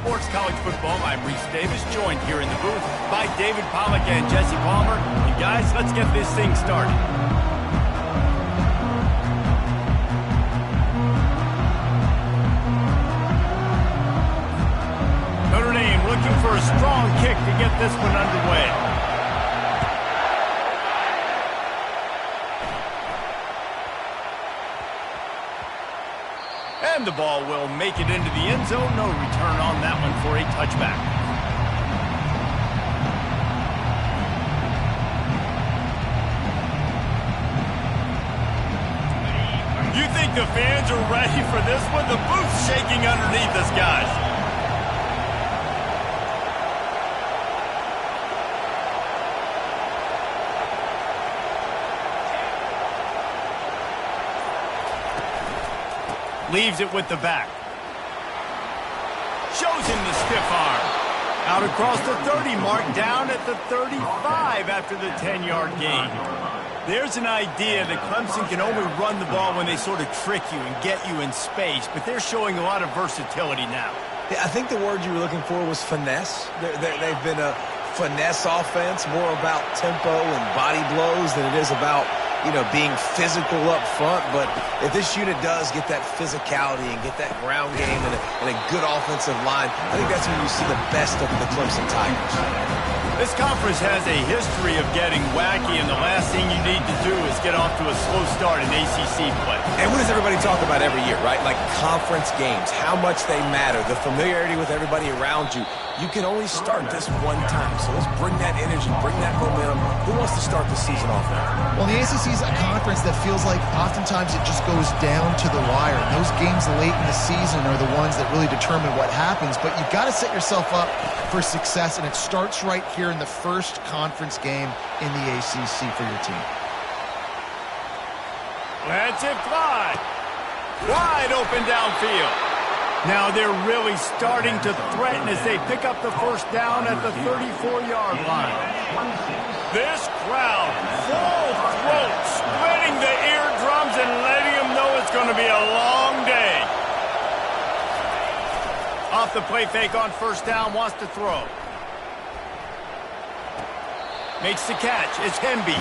Sports College Football. I'm Reese Davis, joined here in the booth by David Pollack and Jesse Palmer. And guys, let's get this thing started. Notre Dame looking for a strong kick to get this one underway. And the ball will make it into the end zone. No return on that one for a touchback. You think the fans are ready for this one? The booth's shaking underneath us, guys. Leaves it with the back. Shows him the stiff arm. Out across the 30 mark, down at the 35 after the 10-yard gain. There's an idea that Clemson can only run the ball when they sort of trick you and get you in space, but they're showing a lot of versatility now. Yeah, I think the word you were looking for was finesse. They've been a finesse offense, more about tempo and body blows than it is about being physical up front. But if this unit does get that physicality and get that ground game and a good offensive line, I think that's when you see the best of the Clemson Tigers. This conference has a history of getting wacky, and the last thing you need to do is get off to a slow start in ACC play. And what does everybody talk about every year, right? Like conference games, how much they matter, the familiarity with everybody around you. You can only start this one time, so let's bring that energy, bring that momentum. Who wants to start the season off now? Well, the ACC is a conference that feels like oftentimes it just goes down to the wire. And those games late in the season are the ones that really determine what happens. But you've got to set yourself up for success, and it starts right here in the first conference game in the ACC for your team. Let's it fly. Wide open downfield. Now they're really starting to threaten as they pick up the first down at the 34-yard line. This crowd, full throat, splitting the eardrums and letting them know it's going to be a long day. Off the play fake on first down, wants to throw. Makes the catch. It's Hemby.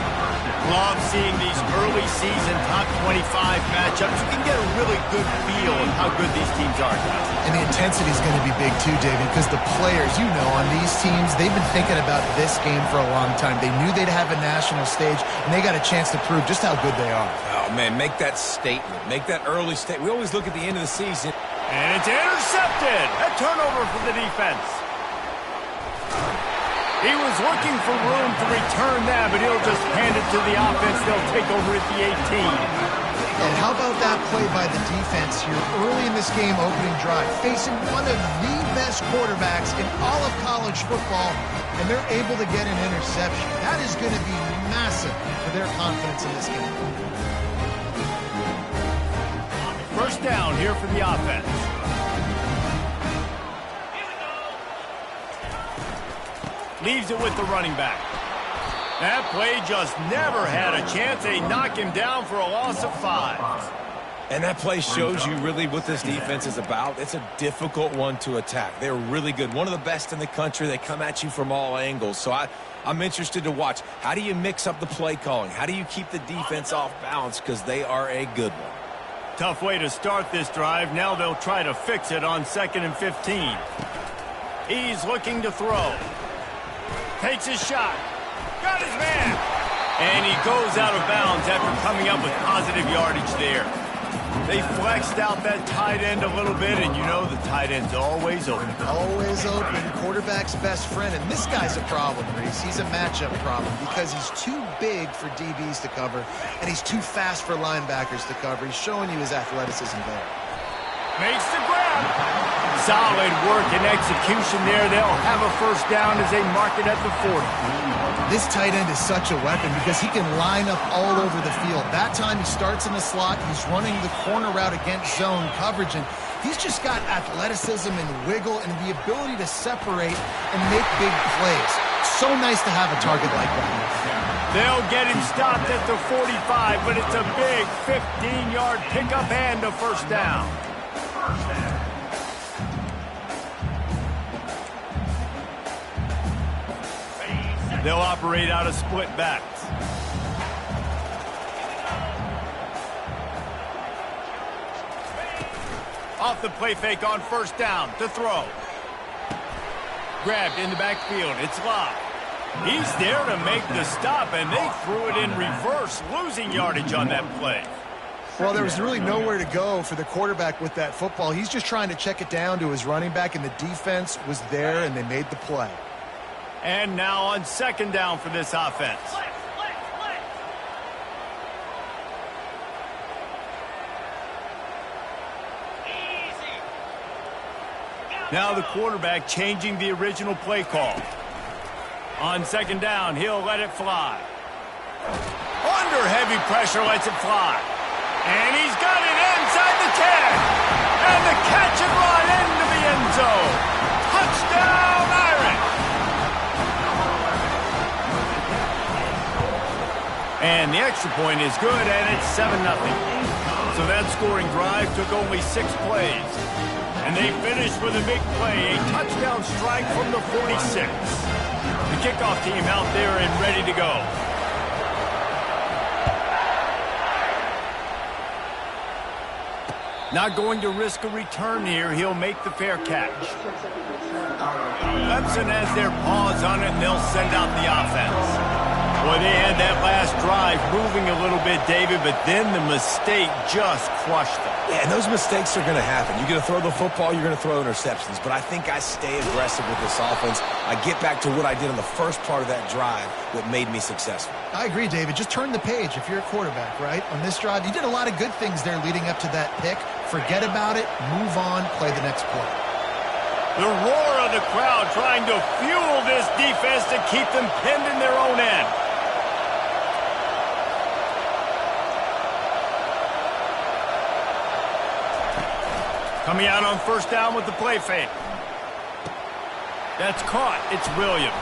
Love seeing these early season top 25 matchups. You can get a really good feel of how good these teams are. And the intensity is going to be big too, David, because the players, on these teams, they've been thinking about this game for a long time. They knew they'd have a national stage, and they got a chance to prove just how good they are. Oh, man, make that statement. Make that early statement. We always look at the end of the season. And it's intercepted. A turnover for the defense. He was looking for room to return that, but he'll just hand it to the offense. They'll take over at the 18. And how about that play by the defense here early in this game, opening drive, facing one of the best quarterbacks in all of college football, and they're able to get an interception. That is going to be massive for their confidence in this game. First down here for the offense. Leaves it with the running back. That play just never had a chance. They knock him down for a loss of 5. And that play shows you really what this defense is about. It's a difficult one to attack. They're really good. One of the best in the country. They come at you from all angles. So I'm interested to watch. How do you mix up the play calling? How do you keep the defense off balance? Because they are a good one. Tough way to start this drive. Now they'll try to fix it on 2nd and 15. He's looking to throw. Takes his shot. Got his man. And he goes out of bounds after coming up with positive yardage there. They flexed out that tight end a little bit, and the tight end's always open. Always open. Quarterback's best friend. And this guy's a problem, Reese. He's a matchup problem because he's too big for DBs to cover, and he's too fast for linebackers to cover. He's showing you his athleticism there. Makes the grab. Solid work and execution there. They'll have a first down as they mark it at the 40. This tight end is such a weapon because he can line up all over the field. That time he starts in the slot. He's running the corner route against zone coverage, and he's just got athleticism and wiggle and the ability to separate and make big plays. So nice to have a target like that. They'll get him stopped at the 45, but it's a big 15-yard pickup and a first down. They'll operate out of split backs. Off the play fake on first down to throw. Grabbed in the backfield. It's Locke. He's there to make the stop, and they threw it in reverse, losing yardage on that play. Well, there was really nowhere to go for the quarterback with that football. He's just trying to check it down to his running back, and the defense was there, and they made the play. And now on second down for this offense. Now the quarterback changing the original play call. On second down, he'll let it fly. Under heavy pressure, lets it fly. And he's got it inside the 10. And the catch and run into the end zone. Touchdown, Irish. And the extra point is good, and it's 7-0. So that scoring drive took only 6 plays. And they finished with a big play, a touchdown strike from the 46. The kickoff team out there and ready to go. Not going to risk a return here. He'll make the fair catch. Clemson has their paws on it, and they'll send out the offense. Boy, they had that last drive moving a little bit, David, but then the mistake just crushed them. Yeah, and those mistakes are going to happen. You're going to throw the football, you're going to throw interceptions. But I think I stay aggressive with this offense. I get back to what I did on the first part of that drive that made me successful. I agree, David. Just turn the page if you're a quarterback, right? On this drive, you did a lot of good things there leading up to that pick. Forget about it, move on, play the next play. The roar of the crowd trying to fuel this defense to keep them pinned in their own end. Coming out on first down with the play fake. That's caught. It's Williams.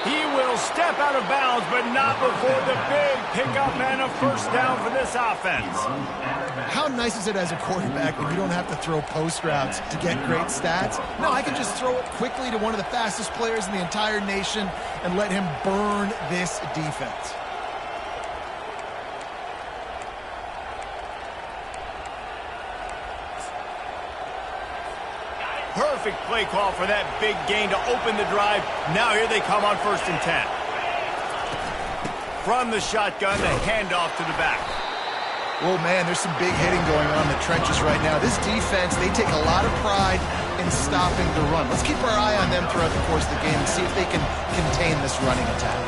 He will step out of bounds, but not before the big pickup and a first down for this offense. How nice is it as a quarterback when you don't have to throw post routes to get great stats? No, I can just throw it quickly to one of the fastest players in the entire nation and let him burn this defense. Perfect play call for that big gain to open the drive. Now here they come on 1st and 10. From the shotgun, the handoff to the back. Oh, man, there's some big hitting going on in the trenches right now. This defense, they take a lot of pride in stopping the run. Let's keep our eye on them throughout the course of the game and see if they can contain this running attack.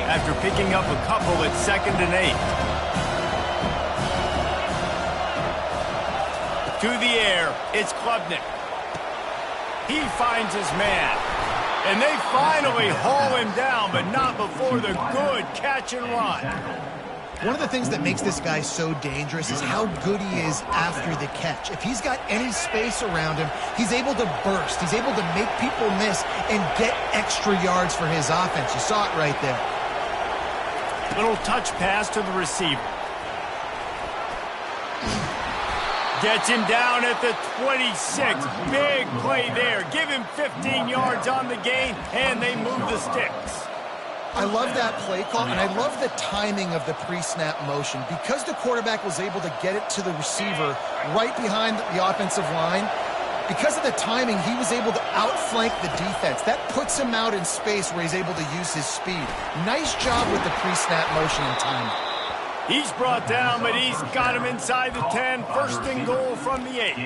After picking up a couple at 2nd and 8. To the air, it's Klubnik. He finds his man. And they finally haul him down, but not before the good catch and run. One of the things that makes this guy so dangerous is how good he is after the catch. If he's got any space around him, he's able to burst. He's able to make people miss and get extra yards for his offense. You saw it right there. Little touch pass to the receiver. Gets him down at the 26. Big play there. Give him 15 yards on the gain, and they move the sticks. I love that play call, and I love the timing of the pre-snap motion. Because the quarterback was able to get it to the receiver right behind the offensive line, because of the timing, he was able to outflank the defense. That puts him out in space where he's able to use his speed. Nice job with the pre-snap motion and timing. He's brought down, but he's got him inside the 10. 1st and goal from the 8.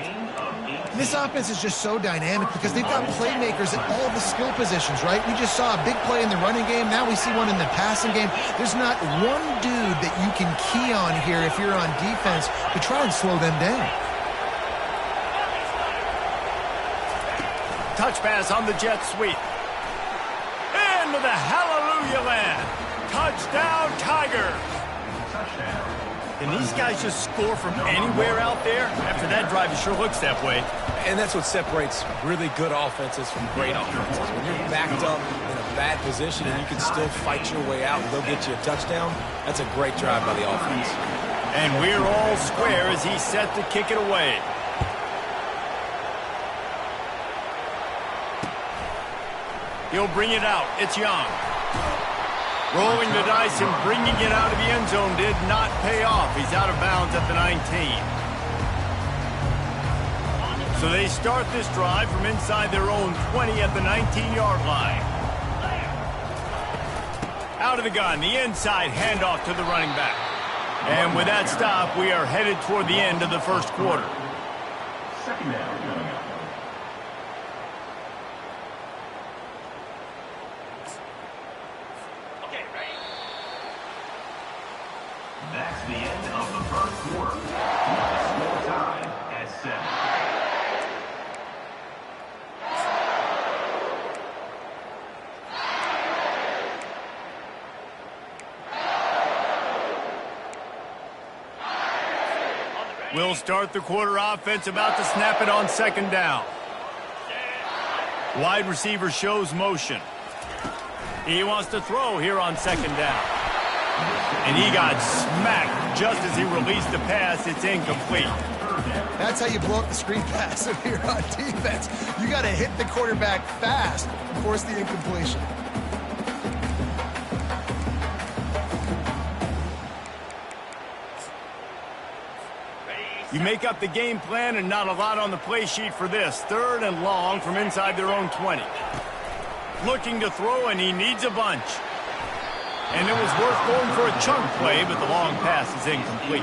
This offense is just so dynamic because they've got playmakers at all the skill positions, right? We just saw a big play in the running game. Now we see one in the passing game. There's not one dude that you can key on here if you're on defense to try and slow them down. Touch pass on the jet sweep. Into the hallelujah land. Touchdown, Tigers. Can these guys just score from anywhere out there? After that drive, it sure looks that way. And that's what separates really good offenses from great offenses. When you're backed up in a bad position and you can still fight your way out and they'll get you a touchdown, that's a great drive by the offense. And we're all square as he's set to kick it away. He'll bring it out. It's Young. Rolling the dice and bringing it out of the end zone did not pay off. He's out of bounds at the 19. So they start this drive from inside their own 20 at the 19-yard line. Out of the gun, the inside handoff to the running back. And with that stop, we are headed toward the end of the first quarter. Second down coming up. Okay, ready? That's the end of the first quarter. Score time at 7. We'll start the quarter offense, about to snap it on second down. Wide receiver shows motion. He wants to throw here on second down. And he got smacked just as he released the pass. It's incomplete. That's how you blow up the screen pass if you're on defense. You got to hit the quarterback fast and force the incompletion. You make up the game plan and not a lot on the play sheet for this. 3rd and long from inside their own 20. Looking to throw, and he needs a bunch. And it was worth going for a chunk play, but the long pass is incomplete.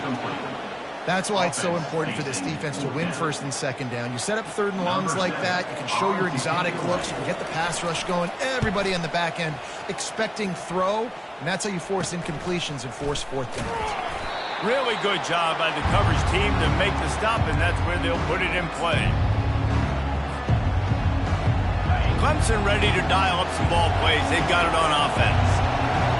That's why it's so important for this defense to win 1st and 2nd down. You set up 3rd and longs like that. You can show your exotic looks. You can get the pass rush going. Everybody on the back end expecting throw, and that's how you force incompletions and force 4th downs. Really good job by the coverage team to make the stop, and that's where they'll put it in play. Clemson ready to dial up some ball plays. They've got it on offense.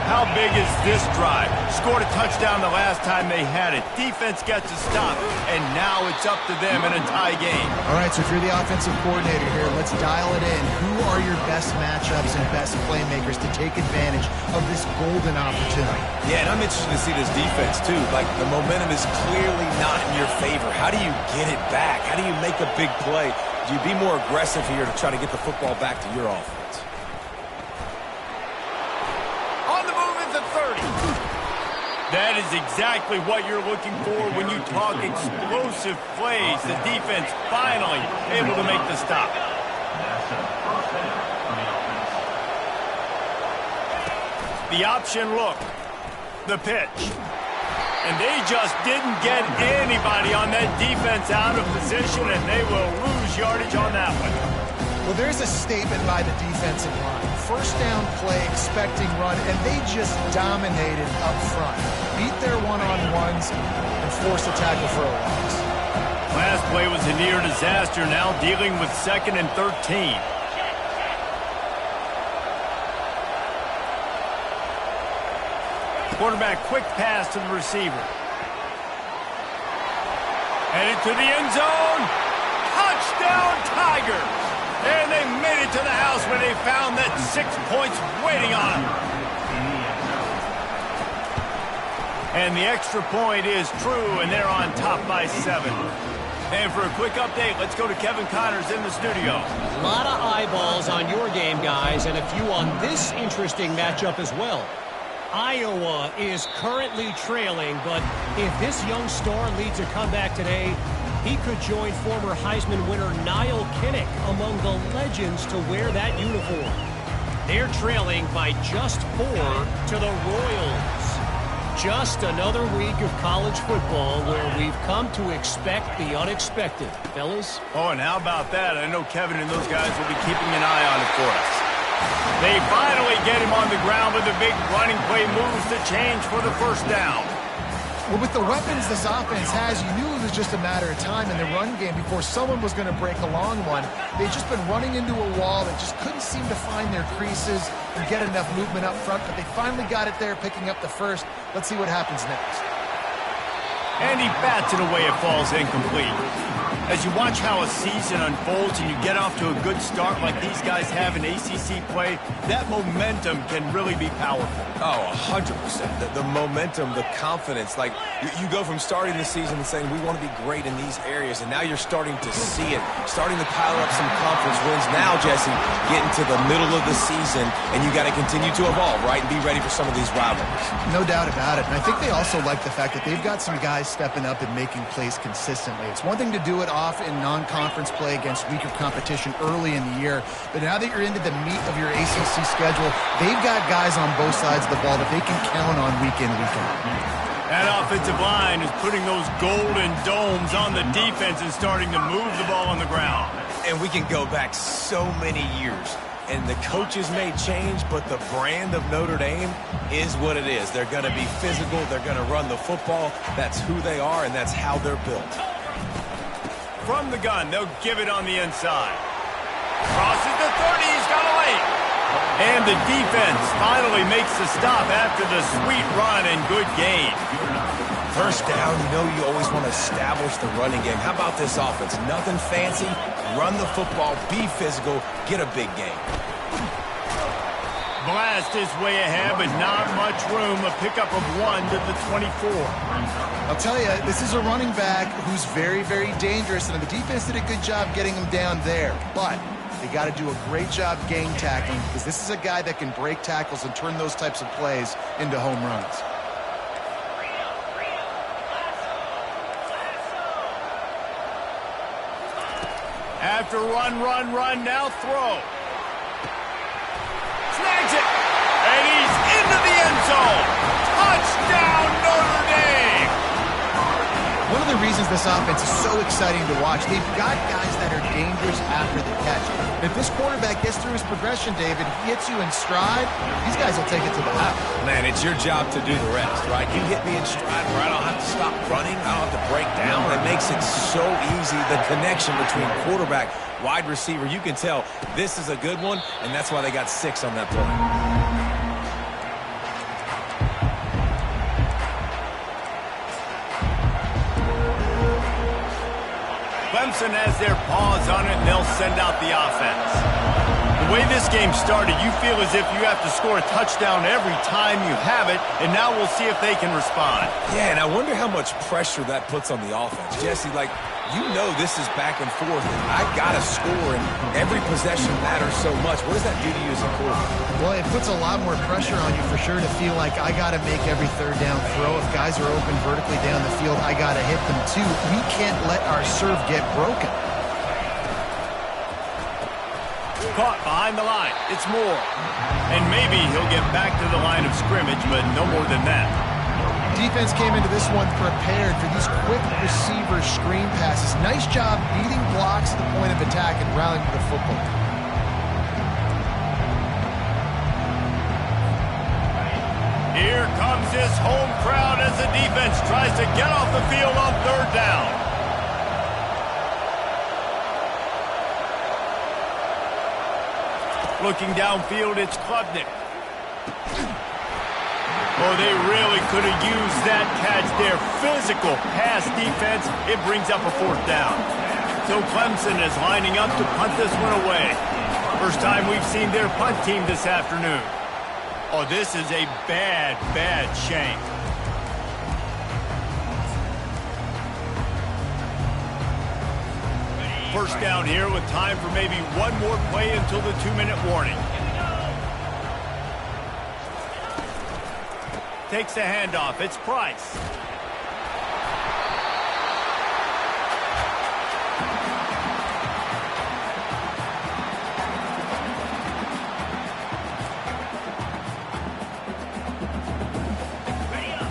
How big is this drive? Scored a touchdown the last time they had it. Defense gets a stop, and now it's up to them in a tie game. All right, so if you're the offensive coordinator here, let's dial it in. Who are your best matchups and best playmakers to take advantage of this golden opportunity? Yeah, and I'm interested to see this defense, too. Like, the momentum is clearly not in your favor. How do you get it back? How do you make a big play? Do you be more aggressive here to try to get the football back to your offense? That is exactly what you're looking for when you talk explosive plays. The defense finally able to make the stop. The option look. The pitch. And they just didn't get anybody on that defense out of position, and they will lose yardage on that one. Well, there's a statement by the defensive line. 1st down play, expecting run, and they just dominated up front. Beat their one-on-ones and forced a tackle for a loss. Last play was a near disaster, now dealing with 2nd and 13. Quarterback quick pass to the receiver. Headed to the end zone. Touchdown Tigers! And they made it to the house where they found that 6 points waiting on them. And the extra point is true, and they're on top by 7. And for a quick update, let's go to Kevin Connors in the studio. A lot of eyeballs on your game, guys, and a few on this interesting matchup as well. Iowa is currently trailing, but if this young star leads a comeback today, he could join former Heisman winner Niall Kinnick among the legends to wear that uniform. They're trailing by just 4 to the Royals. Just another week of college football where we've come to expect the unexpected. Fellas? Oh, and how about that? I know Kevin and those guys will be keeping an eye on it for us. They finally get him on the ground with the big running play moves to change for the 1st down. Well, with the weapons this offense has, you knew it was just a matter of time in the run game before someone was going to break a long one. They'd just been running into a wall that just couldn't seem to find their creases and get enough movement up front, but they finally got it there, picking up the 1st. Let's see what happens next. And and he bats it away. It falls incomplete. As you watch how a season unfolds and you get off to a good start like these guys have in ACC play, that momentum can really be powerful. Oh, 100%. The momentum, the confidence. Like, you go from starting the season and saying, we want to be great in these areas, and now you're starting to see it, starting to pile up some conference wins. Now, Jesse, getting to the middle of the season, and you got to continue to evolve, right, and be ready for some of these rivalries. No doubt about it. And I think they also like the fact that they've got some guys stepping up and making plays consistently. It's one thing to do it off in non-conference play against weaker competition early in the year, but now that you're into the meat of your ACC schedule, they've got guys on both sides of the ball that they can count on week in, week out. That offensive line is putting those golden domes on the defense and starting to move the ball on the ground. And we can go back so many years, and the coaches may change, but the brand of Notre Dame is what it is. They're going to be physical. They're going to run the football. That's who they are, and that's how they're built. From the gun, they'll give it on the inside. Crosses the 30, he's got a lane. And the defense finally makes the stop after the sweet run and good gain. First down, you know you always want to establish the running game. How about this offense? Nothing fancy. Run the football, be physical, get a big gain. Blast is way ahead, but not much room. A pickup of 1 to the 24. I'll tell you, this is a running back who's very, very dangerous, and the defense did a good job getting him down there. But they got to do a great job gang tackling, because this is a guy that can break tackles and turn those types of plays into home runs. After run, now throw. Snags it, and he's into the end zone. Touchdown, Notre Dame! One of the reasons this offense is so exciting to watch, they've got guys that are dangerous after the catch. If this quarterback gets through his progression, David, he hits you in stride, these guys will take it to the house. Man, it's your job to do the rest, right? You hit me in stride where I don't have to stop running, I don't have to break down. It makes it so easy, the connection between quarterback, wide receiver. You can tell this is a good one, and that's why they got 6 on that play. Clemson has their paws on it, and they'll send out the offense. The way this game started, you feel as if you have to score a touchdown every time you have it, and now we'll see if they can respond. Yeah, and I wonder how much pressure that puts on the offense. Jesse, like, you know this is back and forth, and I got to score, and every possession matters so much. What does that do to you as a quarterback? Well, it puts a lot more pressure on you for sure to feel like I got to make every third down throw. If guys are open vertically down the field, I got to hit them too. We can't let our serve get broken. Caught behind the line. It's Moore. And maybe he'll get back to the line of scrimmage, but no more than that. Defense came into this one prepared for these quick receiver screen passes. Nice job beating blocks at the point of attack and rallying to the football. Here comes his home crowd as the defense tries to get off the field on third down. Looking downfield, it's Klubnik. Oh, they really could have used that catch there. Physical pass defense. It brings up a 4th down. So Clemson is lining up to punt this one away. First time we've seen their punt team this afternoon. Oh, this is a bad, bad shank. First down here with time for maybe one more play until the 2-minute warning. Takes the handoff. It's Price.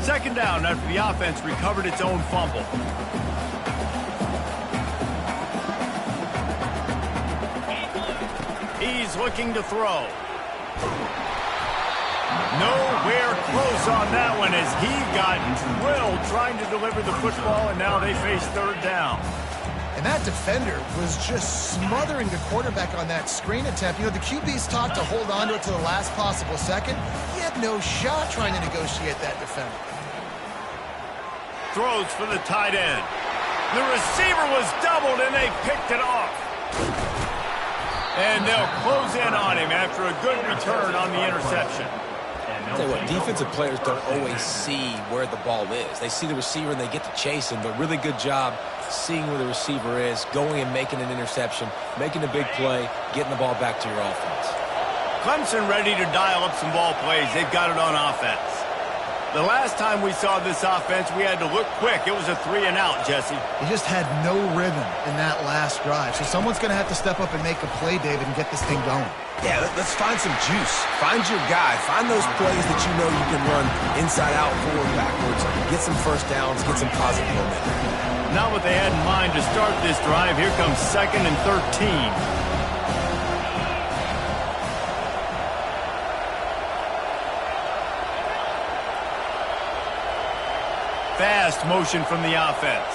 Second down after the offense recovered its own fumble. He's looking to throw. Nowhere close on that one as he got drilled trying to deliver the football, and now they face third down. And that defender was just smothering the quarterback on that screen attempt. You know, the QB's taught to hold on to it to the last possible second. He had no shot trying to negotiate that defender. throws for the tight end. The receiver was doubled, and they picked it off. And they'll close in on him after a good return on the interception. I'll tell you what, defensive players don't always see where the ball is. They see the receiver and they get to chase him, but really good job seeing where the receiver is, going and making an interception, making a big play, getting the ball back to your offense. Clemson ready to dial up some ball plays. They've got it on offense. The last time we saw this offense, we had to look quick. It was a 3-and-out, Jesse. He just had no rhythm in that last drive. So someone's going to have to step up and make a play, David, and get this thing going. Yeah, let's find some juice. Find your guy. Find those plays that you know you can run inside out, forward, backwards. Get some first downs. Get some positive momentum. Not what they had in mind to start this drive. Here comes 2nd and 13. Fast motion from the offense.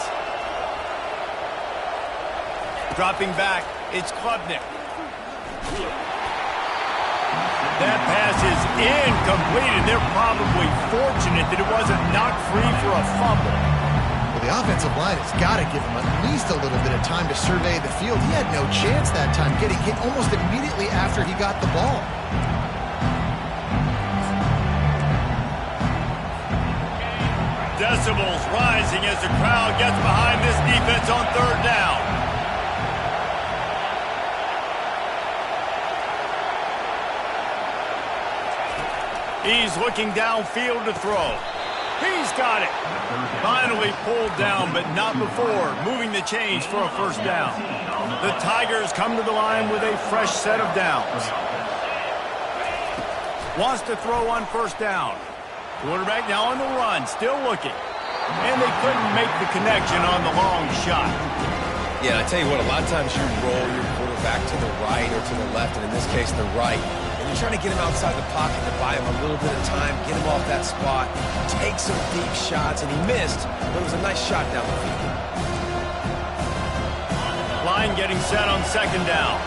Dropping back, it's Klubnik. That pass is incomplete, and they're probably fortunate that it wasn't knocked free for a fumble. Well, the offensive line has got to give him at least a little bit of time to survey the field. He had no chance that time, getting hit almost immediately after he got the ball. Decibels rising as the crowd gets behind this defense on 3rd down. He's looking downfield to throw. He's got it. Finally pulled down, but not before moving the chains for a 1st down. The Tigers come to the line with a fresh set of downs. Wants to throw on 1st down. Quarterback now on the run, still looking. And they couldn't make the connection on the long shot. Yeah, I tell you what, a lot of times you roll your quarterback to the right or to the left, and in this case, the right. And you're trying to get him outside the pocket to buy him a little bit of time, get him off that spot, take some deep shots, and he missed, but it was a nice shot down the field. Line getting set on 2nd down.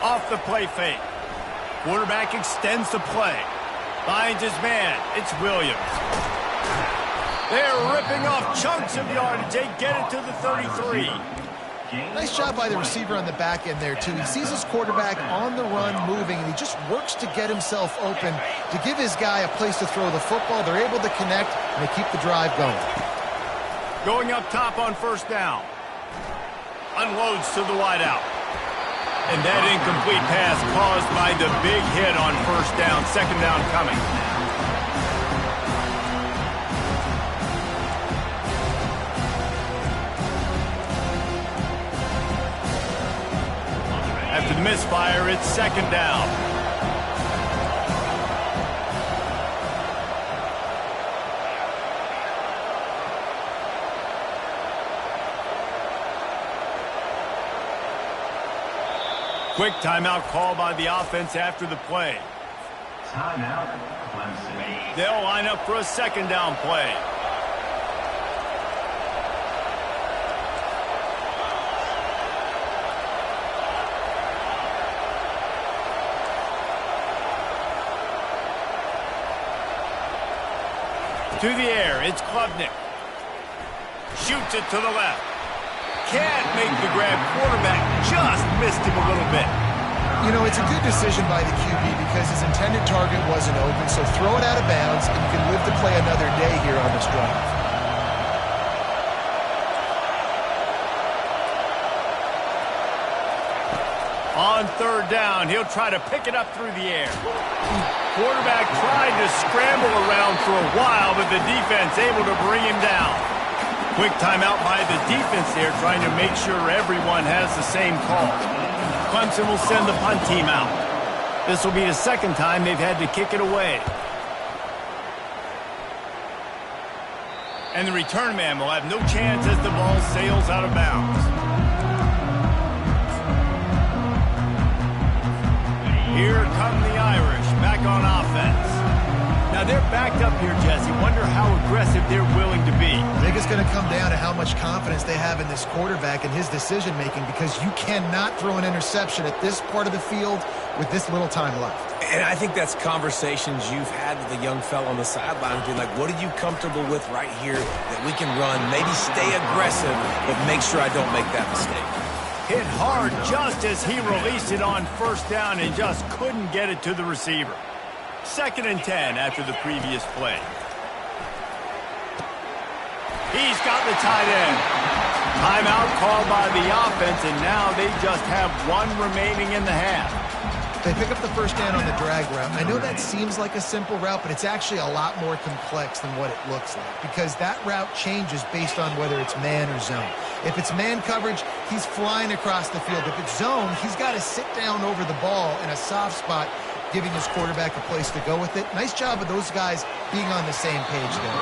Off the play fake. Quarterback extends the play. Finds his man. It's Williams. They're ripping off chunks of yardage. They get it to the 33. Nice job by the receiver on the back end there, too. He sees his quarterback on the run moving, and he just works to get himself open to give his guy a place to throw the football. They're able to connect, and they keep the drive going. Going up top on 1st down. Unloads to the wideout. And that incomplete pass caused by the big hit on 1st down. 2nd down coming. After the misfire, it's 2nd down. Quick timeout call by the offense after the play. Timeout, Clemson. They'll line up for a 2nd down play. To the air, it's Klubnik. Shoots it to the left. Can't make the grab. Quarterback just missed him a little bit. You know, it's a good decision by the QB because his intended target wasn't open, so throw it out of bounds, and you can live to play another day here on this drive. On 3rd down, he'll try to pick it up through the air. Quarterback tried to scramble around for a while, but the defense able to bring him down. Quick timeout by the defense there, trying to make sure everyone has the same call. Clemson will send the punt team out. This will be the 2nd time they've had to kick it away. And the return man will have no chance as the ball sails out of bounds. Here come the Irish back on offense. Yeah, they're backed up here, Jesse. Wonder how aggressive they're willing to be. I think it's going to come down to how much confidence they have in this quarterback and his decision-making, because you cannot throw an interception at this part of the field with this little time left. And I think that's conversations you've had with the young fella on the sideline. Being like, what are you comfortable with right here that we can run? Maybe stay aggressive, but make sure I don't make that mistake. Hit hard just as he released it on first down and just couldn't get it to the receiver. 2nd and 10 after the previous play. He's got the tight end. Timeout called by the offense, and now they just have one remaining in the half. They pick up the first down on the drag route. I know that seems like a simple route, but it's actually a lot more complex than what it looks like, because that route changes based on whether it's man or zone. If it's man coverage, he's flying across the field. If it's zone, he's got to sit down over the ball in a soft spot, giving his quarterback a place to go with it. Nice job of those guys being on the same page there.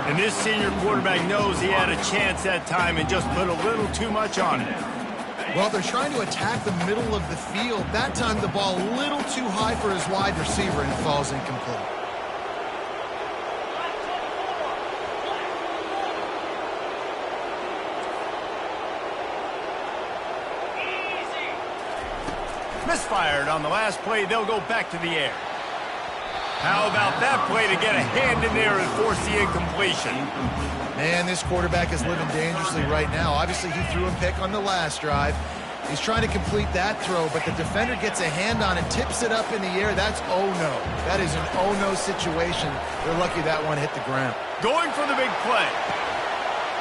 And this senior quarterback knows he had a chance that time and just put a little too much on it. Well, they're trying to attack the middle of the field. That time the ball a little too high for his wide receiver, and it falls incomplete. Misfired on the last play. They'll go back to the air. How about that play to get a hand in there and force the incompletion? Man, this quarterback is living dangerously right now. Obviously, he threw a pick on the last drive. He's trying to complete that throw, but the defender gets a hand on it, tips it up in the air. That's oh-no. That is an oh-no situation. They're lucky that one hit the ground. Going for the big play.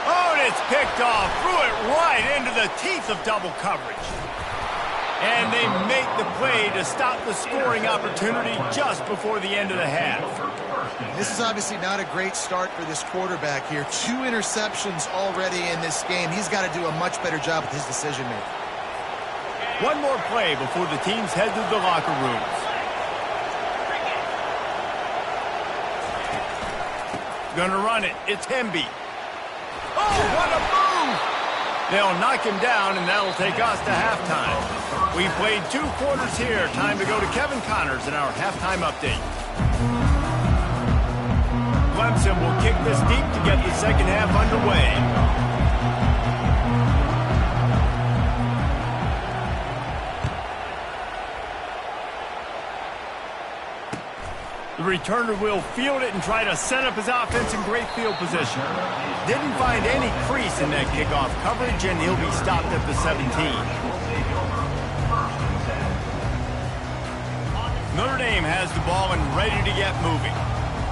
Oh, and it's picked off. Threw it right into the teeth of double coverage. And they make the play to stop the scoring opportunity just before the end of the half. This is obviously not a great start for this quarterback here. 2 interceptions already in this game. He's got to do a much better job with his decision-making. One more play before the teams head to the locker rooms. Gonna run it. It's Hemby. Oh, what a move! They'll knock him down, and that'll take us to halftime. We played 2 quarters here. Time to go to Kevin Connors in our halftime update. Clemson will kick this deep to get the second half underway. The returner will field it and try to set up his offense in great field position. Didn't find any crease in that kickoff coverage, and he'll be stopped at the 17. Notre Dame has the ball and ready to get moving.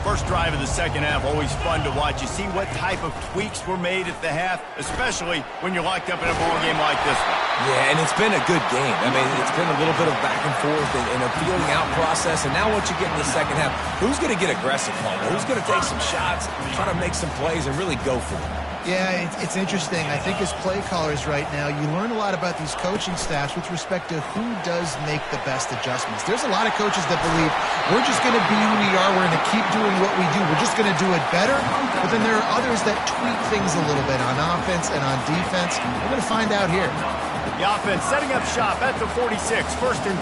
First drive of the second half, always fun to watch. You see what type of tweaks were made at the half, especially when you're locked up in a ball game like this one. Yeah, and it's been a good game. I mean, it's been a little bit of back and forth and a fielding out process. And now once you get in the second half, who's going to get aggressive, Palmer? Who's going to take some shots, try to make some plays, and really go for it? Yeah, it's interesting. I think as play callers right now, you learn a lot about these coaching staffs with respect to who does make the best adjustments. There's a lot of coaches that believe we're just going to be who we are. We're going to keep doing what we do. We're just going to do it better. But then there are others that tweak things a little bit on offense and on defense. We're going to find out here. The offense setting up shop at the 46, 1st and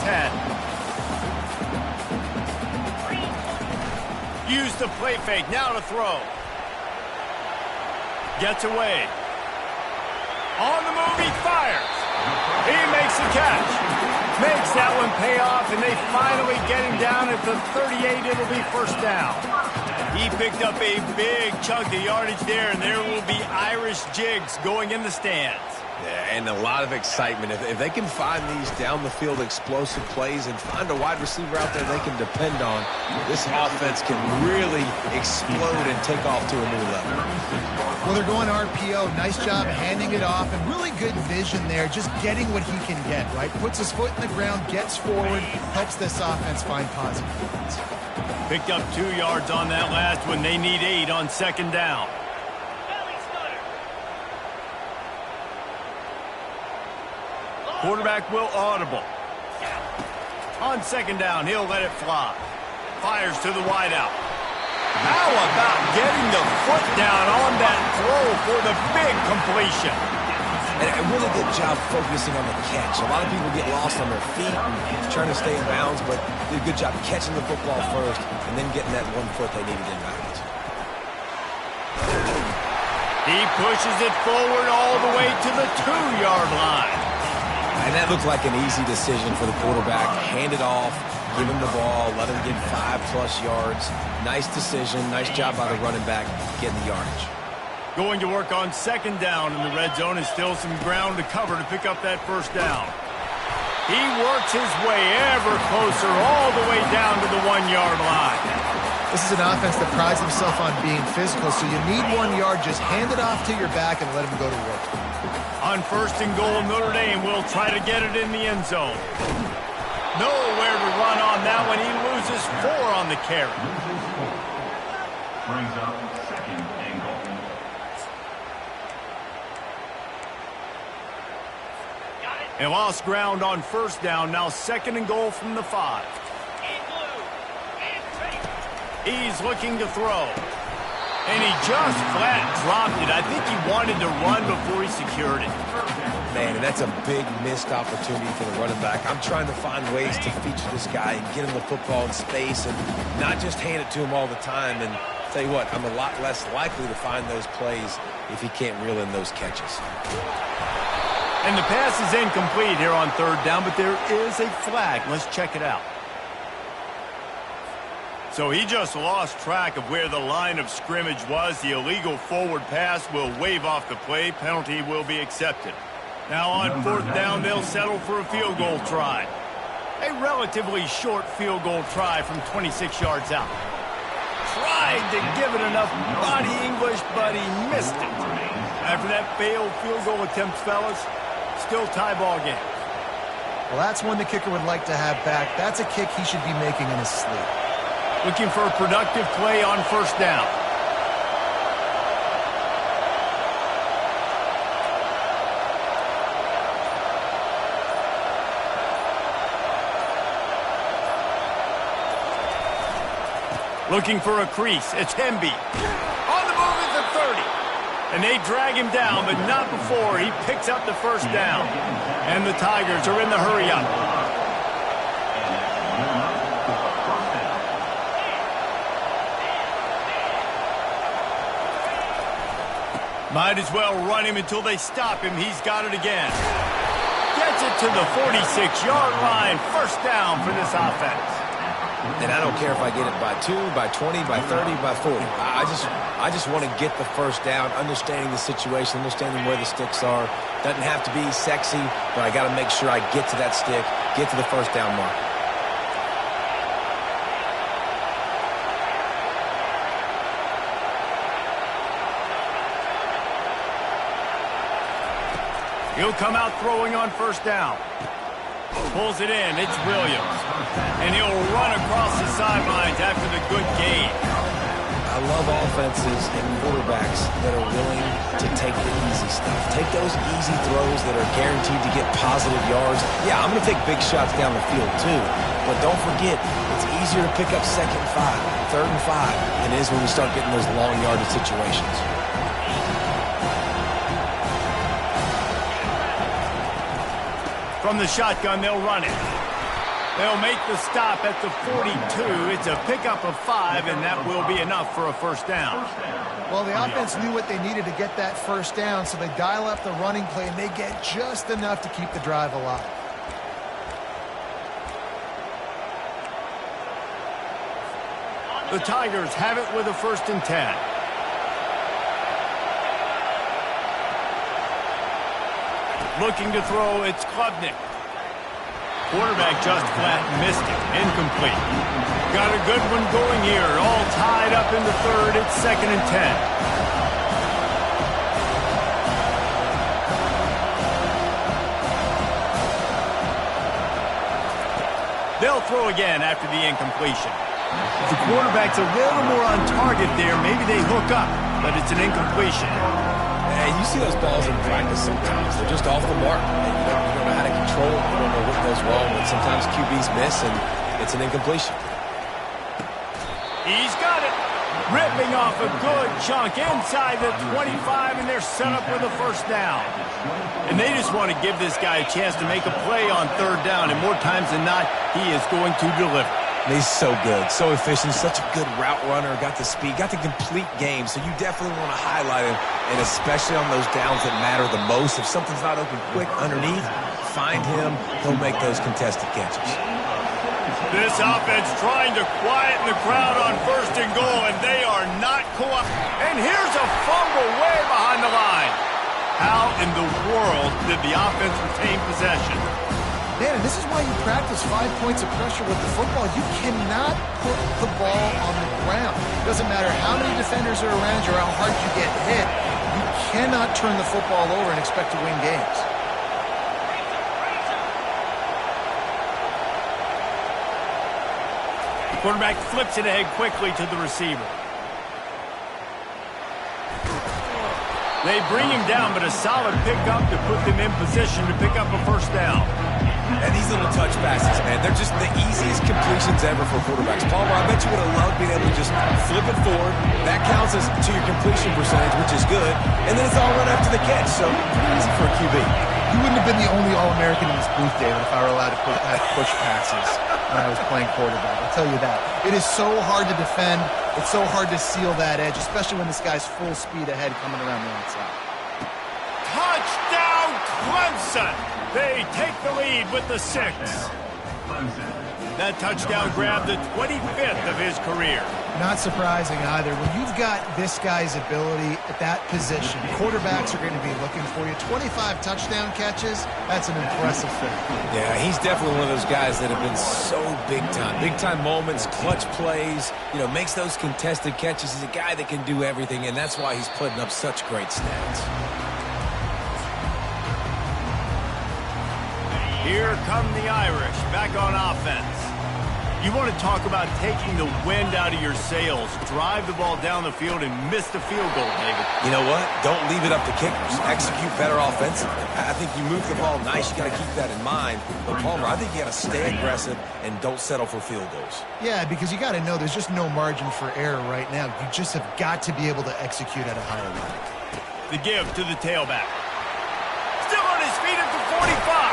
10. Use the play fake, now to throw. Gets away. On the move, he fires. He makes the catch. Makes that one pay off, and they finally get him down at the 38. It'll be first down. He picked up a big chunk of yardage there, and there will be Irish jigs going in the stands. Yeah, and a lot of excitement. If they can find these down-the-field explosive plays and find a wide receiver out there they can depend on, this offense can really explode and take off to a new level. Well, they're going RPO. Nice job handing it off, and really good vision there, just getting what he can get, right? Puts his foot in the ground, gets forward, helps this offense find positive points. Picked up 2 yards on that last one. They need 8 on second down. Quarterback will audible. On second down, he'll let it fly. Fires to the wideout. How about getting the foot down on that throw for the big completion? And a really good job focusing on the catch. A lot of people get lost on their feet and trying to stay in bounds, but did a good job catching the football first and then getting that 1 foot they needed in bounds. He pushes it forward all the way to the 2-yard line. And that looked like an easy decision for the quarterback. Hand it off, give him the ball, let him get 5+ yards. Nice decision. Nice job by the running back getting the yardage. Going to work on 2nd down in the red zone, and still some ground to cover to pick up that 1st down. He works his way ever closer all the way down to the 1-yard line. This is an offense that prides himself on being physical, so you need 1 yard. Just hand it off to your back and let him go to work. On 1st and goal, Notre Dame will try to get it in the end zone. Nowhere to run on that one. He loses 4 on the carry. Brings up 2nd and goal. They lost ground on 1st down. Now 2nd and goal from the 5. He's looking to throw. And he just flat dropped it. I think he wanted to run before he secured it. Man, and that's a big missed opportunity for the running back. I'm trying to find ways to feature this guy and get him the football in space and not just hand it to him all the time. And tell you what, I'm a lot less likely to find those plays if he can't reel in those catches. And the pass is incomplete here on 3rd down, but there is a flag. Let's check it out. So he just lost track of where the line of scrimmage was. The illegal forward pass will wave off the play. Penalty will be accepted. Now on 4th down, they'll settle for a field goal try. A relatively short field goal try from 26 yards out. Tried to give it enough body English, but he missed it. After that failed field goal attempt, fellas, still tie ball game. Well, that's one the kicker would like to have back. That's a kick he should be making in his sleep. Looking for a productive play on 1st down. Looking for a crease. It's Hemby. On the move at the 30. And they drag him down, but not before he picks up the 1st down. And the Tigers are in the hurry-up. Might as well run him until they stop him. He's got it again. Gets it to the 46-yard line. 1st down for this offense. And I don't care if I get it by 2, by 20, by 30, by 40. I just want to get the 1st down, understanding the situation, understanding where the sticks are. Doesn't have to be sexy, but I got to make sure I get to that stick, get to the 1st down mark. He'll come out throwing on 1st down. Pulls it in. It's Williams. And he'll run across the sidelines after the good gain. I love offenses and quarterbacks that are willing to take the easy stuff. Take those easy throws that are guaranteed to get positive yards. Yeah, I'm going to take big shots down the field too. But don't forget, it's easier to pick up 2nd and 5, 3rd and 5 than it is when we start getting those long yardage situations. From the shotgun, they'll run it. They'll make the stop at the 42. It's a pickup of 5, and that will be enough for a 1st down. Well, the offense knew what they needed to get that 1st down, so they dial up the running play, and they get just enough to keep the drive alive. The Tigers have it with a 1st and 10. Looking to throw, it's Klubnik. Quarterback just flat missed it. Incomplete. Got a good one going here. All tied up in the 3rd. It's 2nd and 10. They'll throw again after the incompletion. If the quarterback's a little more on target there, maybe they hook up, but it's an incompletion. And you see those balls in practice sometimes. They're just off the mark. And you don't know how to control it. You don't know what goes wrong. But sometimes QBs miss, and it's an incompletion. He's got it. Ripping off a good chunk inside the 25, and they're set up with a first down. And they just want to give this guy a chance to make a play on third down, and more times than not, he is going to deliver. He's so good, so efficient, such a good route runner, got the speed, got the complete game, so you definitely want to highlight him, and especially on those downs that matter the most. If something's not open quick underneath, find him, he'll make those contested catches. This offense trying to quieten the crowd on first and goal, and they are not And here's a fumble way behind the line. How in the world did the offense retain possession? Man, and this is why you practice 5 points of pressure with the football. You cannot put the ball on the ground. It doesn't matter how many defenders are around you or how hard you get hit. You cannot turn the football over and expect to win games. The quarterback flips it ahead quickly to the receiver. They bring him down, but a solid pickup to put them in position to pick up a first down. And these little touch passes, man, they're just the easiest completions ever for quarterbacks. Palmer, I bet you would have loved being able to just flip it forward. That counts as to your completion percentage, which is good. And then it's all run after the catch, so pretty easy for a QB. You wouldn't have been the only All-American in this booth, David, if I were allowed to have push passes when I was playing quarterback. I'll tell you that. It is so hard to defend. It's so hard to seal that edge, especially when this guy's full speed ahead coming around the outside. Touchdown, Clemson! They take the lead with the 6. That touchdown grabbed the 25th of his career. Not surprising either. When you've got this guy's ability at that position, quarterbacks are going to be looking for you. 25 touchdown catches, that's an impressive thing. Yeah, he's definitely one of those guys that have been so big time. Big time moments, clutch plays, makes those contested catches. He's a guy that can do everything, and that's why he's putting up such great stats. Here come the Irish, back on offense. You want to talk about taking the wind out of your sails. Drive the ball down the field and miss the field goal, David. You know what? Don't leave it up to kickers. Execute better offensively. I think you move the ball nice. You got to keep that in mind. But, Palmer, I think you got to stay aggressive and don't settle for field goals. Yeah, because you got to know there's just no margin for error right now. You just have got to be able to execute at a higher level. The give to the tailback. Still on his feet at the 45.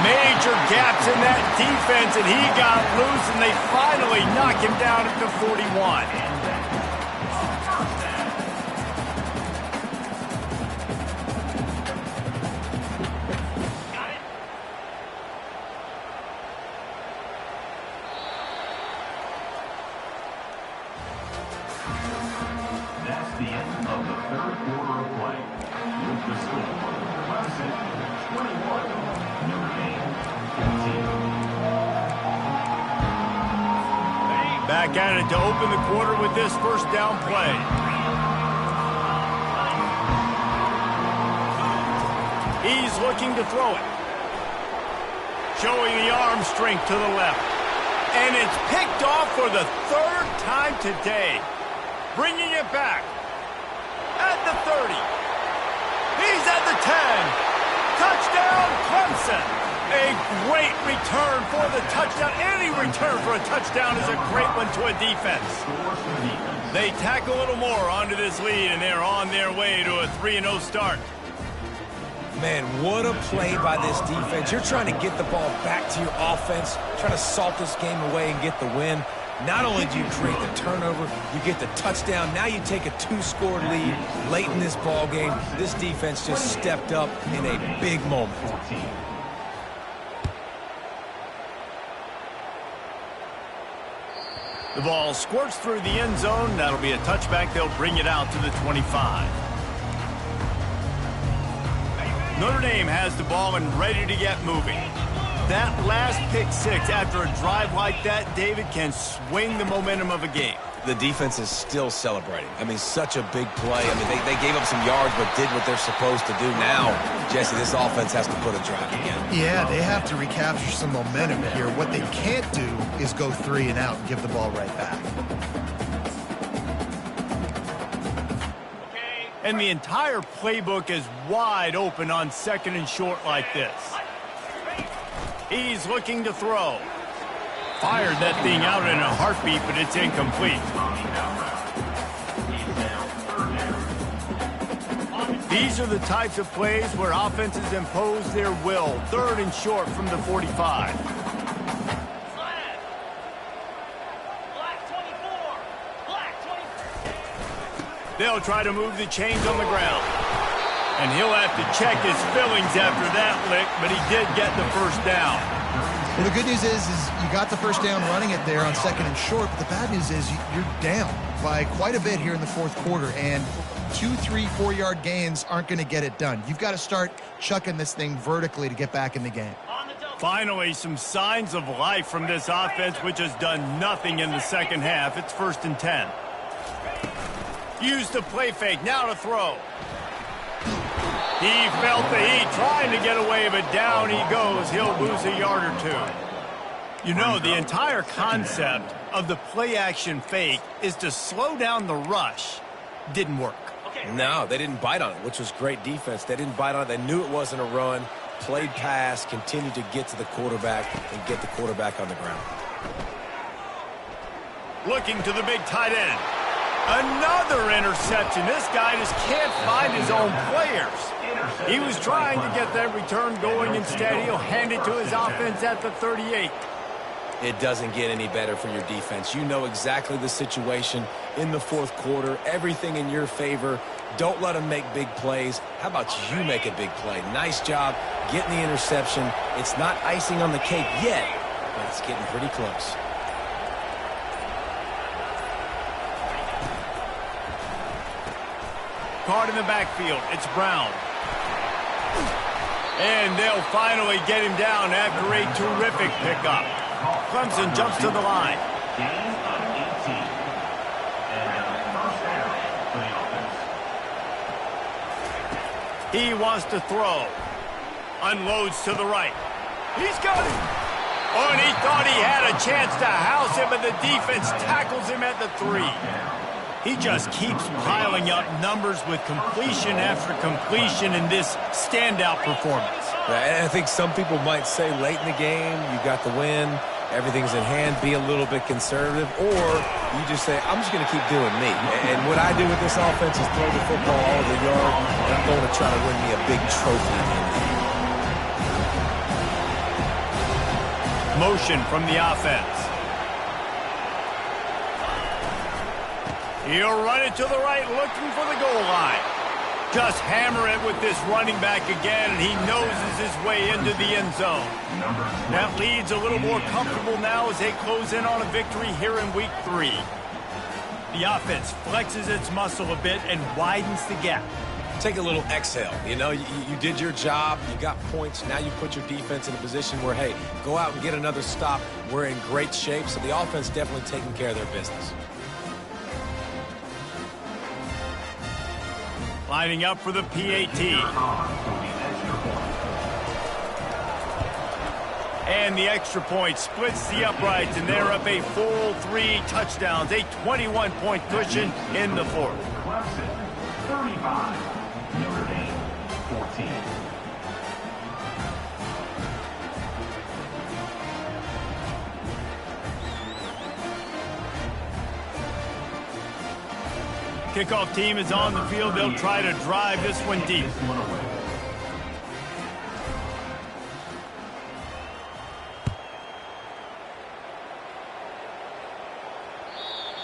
Major gaps in that defense, and he got loose, and they finally knock him down at the 41. That's the end of the third quarter of play. With the score, Clemson 21. Back at it to open the quarter with this first down play. He's looking to throw it. Showing the arm strength to the left. And it's picked off for the 3rd time today. Bringing it back. At the 30. He's at the 10. Touchdown, Clemson. A great return for the touchdown. Any return for a touchdown is a great one to a defense. They tack a little more onto this lead, and they're on their way to a 3-0 start. Man, what a play by this defense. You're trying to get the ball back to your offense, trying to salt this game away and get the win. Not only do you create the turnover, you get the touchdown. Now you take a 2-score lead late in this ball game. This defense just stepped up in a big moment. The ball squirts through the end zone. That'll be a touchback. They'll bring it out to the 25. Notre Dame has the ball and ready to get moving. That last pick 6 after a drive like that, David, can swing the momentum of a game. The defense is still celebrating. I mean, such a big play. I mean, they gave up some yards but did what they're supposed to do. Now, Jesse, this offense has to put a drive again. Yeah, they have to recapture some momentum here. What they can't do is go 3 and out and give the ball right back. And the entire playbook is wide open on 2nd and short like this. He's looking to throw. fired that thing out in a heartbeat, but it's incomplete. These are the types of plays where offenses impose their will. 3rd and short from the 45. They'll try to move the chains on the ground. And he'll have to check his fillings after that lick, but he did get the first down. Well, the good news is you got the first down running it there on 2nd and short, but the bad news is you're down by quite a bit here in the 4th quarter, and 2, 3, 4-yard gains aren't going to get it done. You've got to start chucking this thing vertically to get back in the game. Finally, some signs of life from this offense, which has done nothing in the second half. It's 1st and 10. Use the play fake, now to throw. He felt the heat, trying to get away, but down he goes. He'll lose a yard or 2. You know, the entire concept of the play-action fake is to slow down the rush. Didn't work. No, they didn't bite on it, which was great defense. They didn't bite on it. They knew it wasn't a run, played pass, continued to get to the quarterback and get the quarterback on the ground. Looking to the big tight end. Another interception. This guy just can't find his own players. He was trying to get that return going. Instead, he'll hand it to his offense at the 38. It doesn't get any better for your defense. You know exactly the situation in the 4th quarter. Everything in your favor. Don't let them make big plays. How about you make a big play? Nice job getting the interception. It's not icing on the cake yet, but it's getting pretty close. Card in the backfield. It's Brown. And they'll finally get him down after a terrific pickup. Clemson jumps to the line. Gain of 18. And first down for the offense. He wants to throw. Unloads to the right. He's got it. Oh, and he thought he had a chance to house him, but the defense tackles him at the 3. He just keeps piling up numbers with completion after completion in this standout performance. And I think some people might say late in the game, you got the win, everything's in hand, be a little bit conservative, or you just say, I'm just going to keep doing me. And what I do with this offense is throw the football all over the yard, and I'm going to try to win me a big trophy at the end of the game. Motion from the offense. He'll run it to the right, looking for the goal line. Just hammer it with this running back again, and he noses his way into the end zone. That lead's a little more comfortable now as they close in on a victory here in Week 3. The offense flexes its muscle a bit and widens the gap. Take a little exhale. You know, you did your job. You got points. Now you put your defense in a position where, hey, go out and get another stop. We're in great shape, so the offense definitely taking care of their business. Lining up for the PAT. And the extra point splits the uprights, and they're up a full 3 touchdowns, a 21-point cushion in the 4th. Clemson, 35. Notre Dame, 14. Kickoff team is on the field. They'll try to drive this one deep.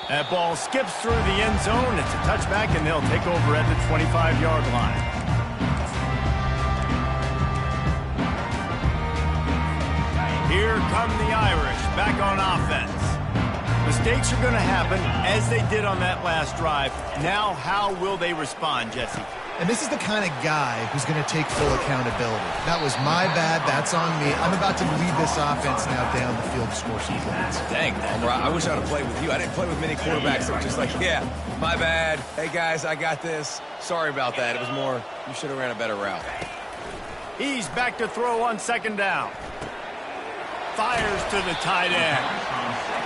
That ball skips through the end zone. It's a touchback, and they'll take over at the 25-yard line. Here come the Irish back on offense. Mistakes are going to happen, as they did on that last drive. Now, how will they respond, Jesse? And this is the kind of guy who's going to take full accountability. That was my bad. That's on me. I'm about to lead this offense now down the field to score some points. Dang, Homer, I wish I would have played with you. I didn't play with many quarterbacks that were just like, yeah, my bad. Hey, guys, I got this. Sorry about that. It was more, you should have ran a better route. He's back to throw on 2nd down. Fires to the tight end.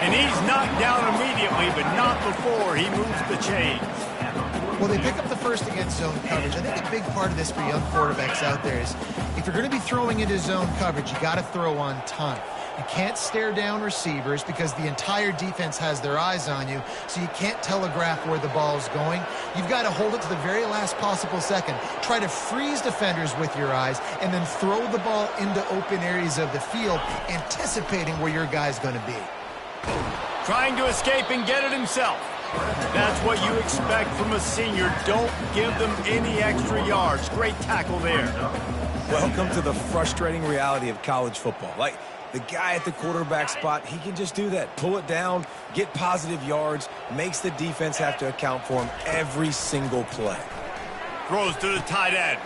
And he's knocked down immediately, but not before he moves the chains. Well, they pick up the first against zone coverage. I think a big part of this for young quarterbacks out there is if you're going to be throwing into zone coverage, you got to throw on time. You can't stare down receivers because the entire defense has their eyes on you, so you can't telegraph where the ball's going. You've got to hold it to the very last possible second. Try to freeze defenders with your eyes and then throw the ball into open areas of the field, anticipating where your guy's going to be. Trying to escape and get it himself. That's what you expect from a senior. Don't give them any extra yards. Great tackle there. Welcome to the frustrating reality of college football. Like, the guy at the quarterback spot, he can just do that. Pull it down, get positive yards, makes the defense have to account for him every single play. Throws to the tight end.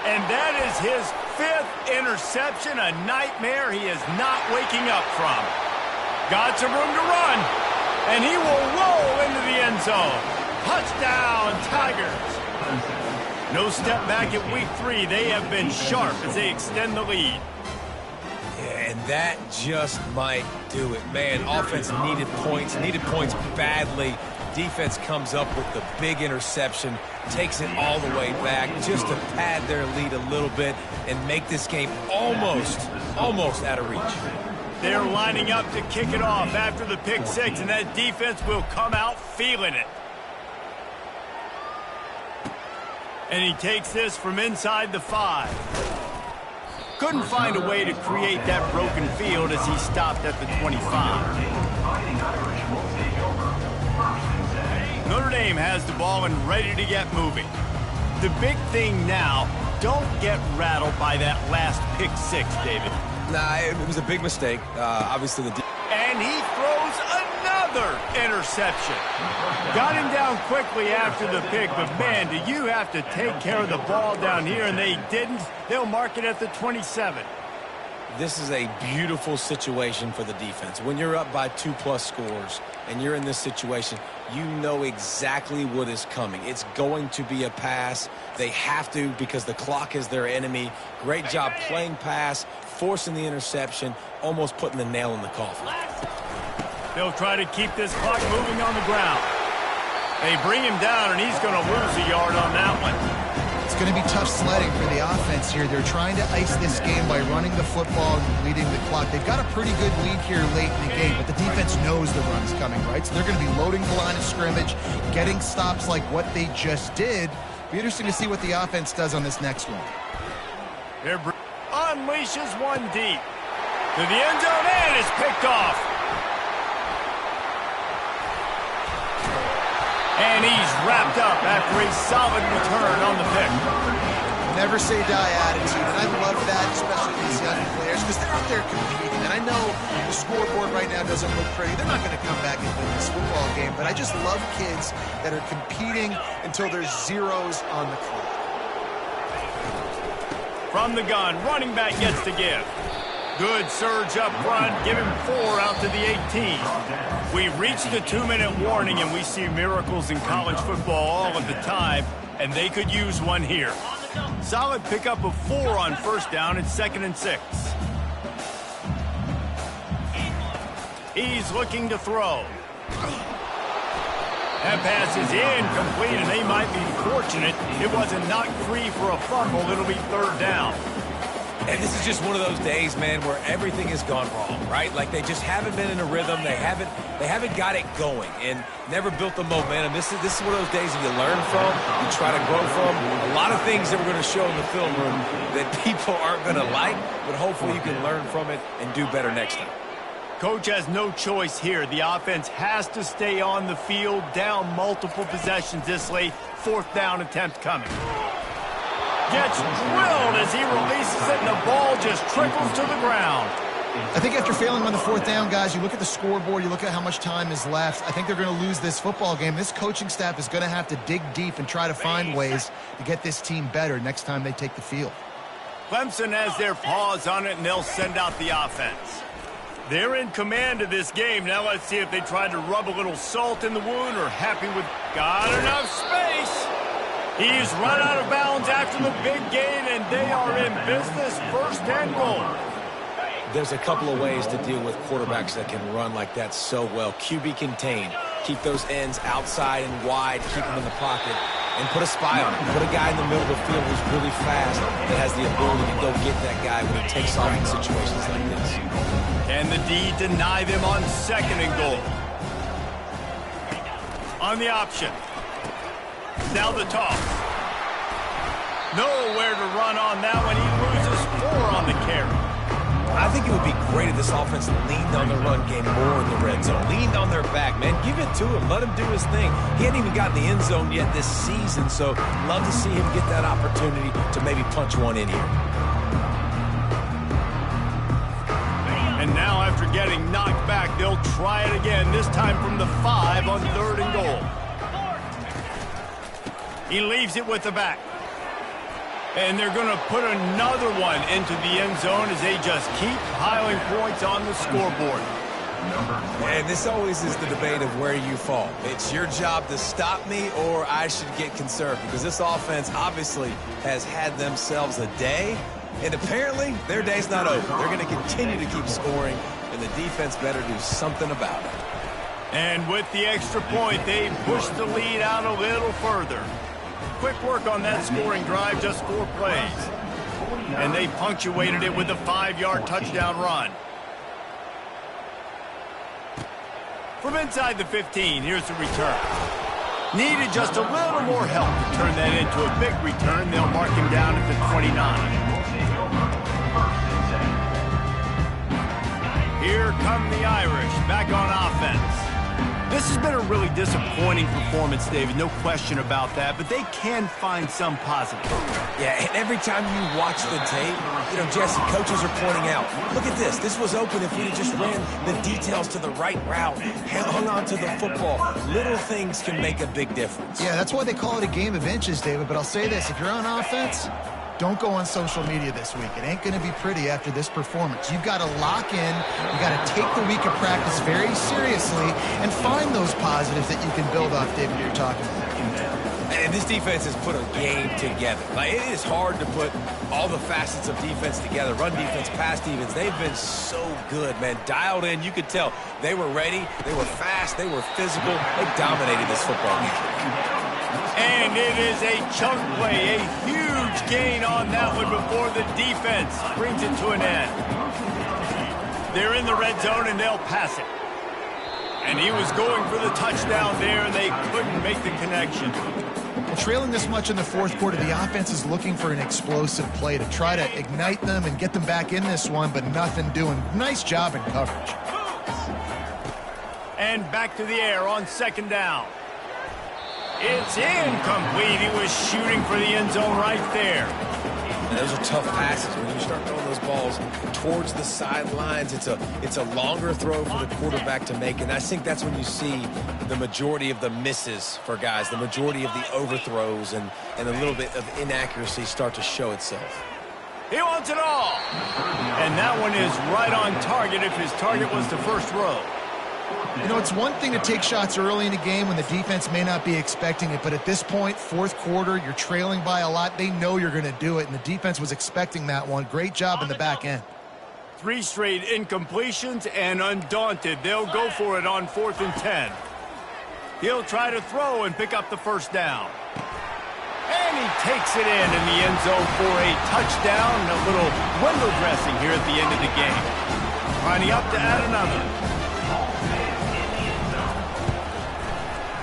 And that is his 5th interception, a nightmare he is not waking up from. Got some room to run, and he will roll into the end zone. Touchdown, Tigers. No step back at week 3. They have been sharp as they extend the lead. Yeah, and that just might do it. Man, offense needed points badly. Defense comes up with the big interception, takes it all the way back just to pad their lead a little bit and make this game almost out of reach. They're lining up to kick it off after the pick 6, and that defense will come out feeling it. And he takes this from inside the 5. Couldn't find a way to create that broken field as he stopped at the 25. Notre Dame has the ball and ready to get moving. The big thing now, don't get rattled by that last pick 6, David. Nah, it was a big mistake. Obviously, and he throws another interception. Got him down quickly after the pick, but man, do you have to take care of the ball down here, and they didn't. They'll mark it at the 27. This is a beautiful situation for the defense. When you're up by 2+ scores and you're in this situation, you know exactly what is coming. It's going to be a pass. They have to because the clock is their enemy. Great job playing pass, forcing the interception, almost putting the nail in the coffin. They'll try to keep this clock moving on the ground. They bring him down, and he's going to lose a yard on that one. It's going to be tough sledding for the offense here. They're trying to ice this game by running the football and leading the clock. They've got a pretty good lead here late in the game, but the defense knows the run's coming, right? So they're going to be loading the line of scrimmage, getting stops like what they just did. Be interesting to see what the offense does on this next one. Unleashes one deep. To the end zone, and it's picked off. And he's wrapped up after a solid return on the pick. Never say die attitude, and I love that, especially these young players, because they're out there competing. And I know the scoreboard right now doesn't look pretty. They're not going to come back and win this football game, but I just love kids that are competing until there's zeros on the clock. From the gun, running back gets to give. Good surge up front, give him 4 out to the 18. We reached the 2-minute warning, and we see miracles in college football all of the time, and they could use one here. Solid pickup of 4 on first down and 2nd and 6. He's looking to throw. That pass is incomplete, and they might be fortunate it wasn't knocked free for a fumble. It'll be 3rd down. And this is just one of those days, man, where everything has gone wrong, right? Like they just haven't been in a rhythm. They haven't got it going and never built the momentum. This is one of those days that you learn from, you try to grow from. A lot of things that we're going to show in the film room that people aren't going to like, but hopefully you can learn from it and do better next time. Coach has no choice here. The offense has to stay on the field, down multiple possessions this late. 4th down attempt coming. Gets drilled as he releases it, and the ball just trickles to the ground. I think after failing on the 4th down, guys, you look at the scoreboard, you look at how much time is left. I think they're going to lose this football game. This coaching staff is going to have to dig deep and try to find ways to get this team better next time they take the field. Clemson has their paws on it, and they'll send out the offense. They're in command of this game. Now let's see if they try to rub a little salt in the wound or happy with got enough space. He's run out of bounds after the big gain, and they are in business. 1st and goal. There's a couple of ways to deal with quarterbacks that can run like that so well. QB contained. Keep those ends outside and wide. Keep them in the pocket. and put a spy on him. Put a guy in the middle of the field who's really fast that has the ability to go get that guy when he takes off in situations like this. Can the D deny them on 2nd and goal? On the option. Now the toss. Nowhere to run on that one. He loses 4 on the carry. I think it would be great if this offense leaned on the run game more in the red zone. Leaned on their back, man. Give it to him. Let him do his thing. He hadn't even gotten the end zone yet this season, so love to see him get that opportunity to maybe punch one in here. And now after getting knocked back, they'll try it again, this time from the 5 on 3rd and goal. He leaves it with the back. And they're going to put another one into the end zone as they just keep piling points on the scoreboard. And this always is the debate of where you fall. It's your job to stop me or I should get conserved, because this offense obviously has had themselves a day, and apparently their day's not over. They're going to continue to keep scoring, and the defense better do something about it. And with the extra point, they push the lead out a little further. Quick work on that scoring drive, just 4 plays. And they punctuated it with a 5-yard touchdown run. From inside the 15, here's the return. Needed just a little more help to turn that into a big return. They'll mark him down at the 29. Here come the Irish, back on offense. This has been a really disappointing performance, David, no question about that, but they can find some positive. Yeah, and every time you watch the tape, Jesse, coaches are pointing out, look at this. This was open if we had just ran the details to the right route, hung on to the football. Little things can make a big difference. Yeah, that's why they call it a game of inches, David, but I'll say this. If you're on offense, don't go on social media this week. It ain't going to be pretty after this performance. You've got to lock in. You've got to take the week of practice very seriously and find those positives that you can build off, David, you're talking about. And this defense has put a game together. Like, it is hard to put all the facets of defense together. Run defense, pass defense. They've been so good, man. Dialed in. You could tell they were ready. They were fast. They were physical. They dominated this football game. And it is a chunk play, a huge gain on that one before the defense brings it to an end. They're in the red zone and they'll pass it. And he was going for the touchdown there and they couldn't make the connection. Well, trailing this much in the 4th quarter, the offense is looking for an explosive play to try to ignite them and get them back in this one, but nothing doing. Nice job in coverage. And back to the air on 2nd down. It's incomplete. He was shooting for the end zone right there. And those are tough passes. When you start throwing those balls towards the sidelines, it's a longer throw for the quarterback to make. And I think that's when you see the majority of the misses for guys, the majority of the overthrows and a little bit of inaccuracy start to show itself. He wants it all. And that one is right on target if his target was the first row. It's one thing to take shots early in a game when the defense may not be expecting it, but at this point, 4th quarter, you're trailing by a lot. They know you're going to do it, and the defense was expecting that one. Great job in the back end. 3 straight incompletions, and undaunted, they'll go for it on 4th and 10. He'll try to throw and pick up the first down. And he takes it in the end zone for a touchdown. A little window dressing here at the end of the game. Lining up to add another.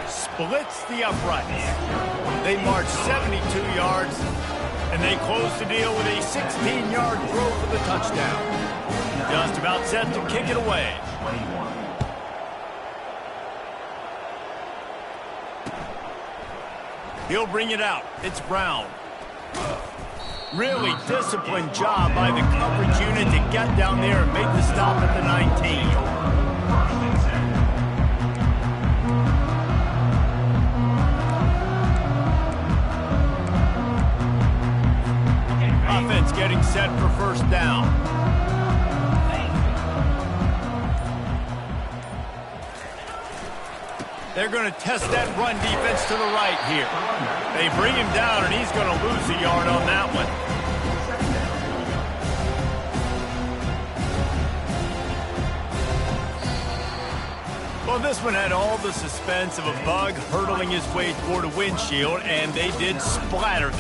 Splits the uprights. They march 72 yards, and they close the deal with a 16-yard throw for the touchdown. Just about set to kick it away. He'll bring it out. It's Brown. Really disciplined job by the coverage unit to get down there and make the stop at the 19. Offense getting set for first down. They're going to test that run defense to the right here. They bring him down, and he's going to lose a yard on that one. Well, this one had all the suspense of a bug hurtling his way toward a windshield, and they did splatter them.